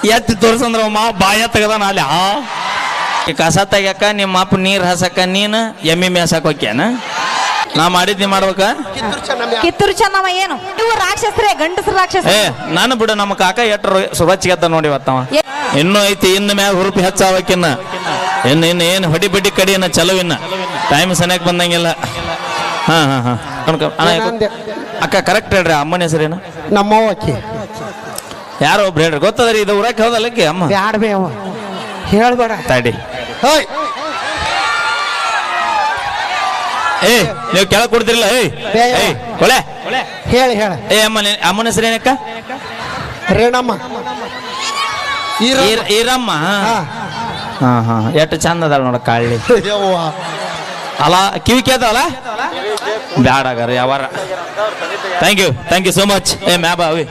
ಎತ್ತಿ ತೋರ್ಸಂದ್ರ ಮಾವ ಬಾಯ ತೆಗದಾನ ಅಲ್ಲಿ ಕಸ ತೆಗ್ಯಾಕ ನಿಮ್ಮ ಅಪ್ಪ ನೀರ್ ಹಸಕ ನೀನು ಎಮ್ಮಿ ಮೇಸಕ್ ಹೋಗ್ಯಾನ ನಾ ಮಾಡಿದ್ ನೀ ಮಾಡ್ಬೇಕ ಕಿತ್ತೂರು ಚೆನ್ನಮ್ಮ ಏನು ನೀವು ರಾಕ್ಷಸರೇ ಗಂಡಸರ ರಾಕ್ಷಸ ನಾನು ಬಿಡು ನಮ್ಮ ಕಾಕ ಎಟ್ರು ಸುರಚ್ಗೆದ್ದ ನೋಡಿ ಇವತ್ತವ ಇನ್ನೂ ಐತಿ ಇನ್ನು ಮ್ಯಾಗ ಹುರುಪಿ ಹೆಚ್ಚಾವಕ್ಕಿನ್ನ ಇನ್ನು ಏನು ಹೊಡಿ ಬಡ್ಡಿ ಕಡಿಯನ್ನ ಚಲೋ ಇನ್ನ ಟೈಮ್ ಸನಿಯಾಗಿ ಬಂದಂಗಿಲ್ಲ ಹಾ ಹಾ ಹಾ ಅಕ್ಕ ಕರೆಕ್ಟ್ ಹೇಳ್ರಿ ಅಮ್ಮನ ಹೆಸರೇನು ನಮ್ಮವ್ವ ಅಕ್ಕಿ ಯಾರೋ ಒಬ್ರು ಹೇಳ್ರಿ ಗೊತ್ತದ್ರಿ ಇದು ಊರಕ್ಕೆ ಹೌದಲ್ಲಕ್ಕೆ ಅಮ್ಮ ಬ್ಯಾಡ ಬೇ ಅವ ಹೇಳ್ಬೇಡ ತಡಿ ಹೋಯ್ ನೀವು ಕೆಳಗೆ ಕೊಡ್ತಿರಲ್ಲ ಕೊಳೆ ಹೇಳಿ ಹೇಳ ಅಮ್ಮನ ಹೆಸರೇನಕ್ಕ ರೇಣಮ್ಮ ಈರಮ್ಮ ಹಾ ಹಾ ಎಷ್ಟು ಚಂದ ಅದಾಳ ನೋಡ ಕಾಳಿ ಅಲ್ಲ ಕಿವಿ ಕೇದಲ್ಲ ಬ್ಯಾಡ ಆಗಾರ ಯಾವಾರ ಥ್ಯಾಂಕ್ ಯು ಸೋ ಮಚ್ ಮ್ಯಾಬಾ ಅವಿ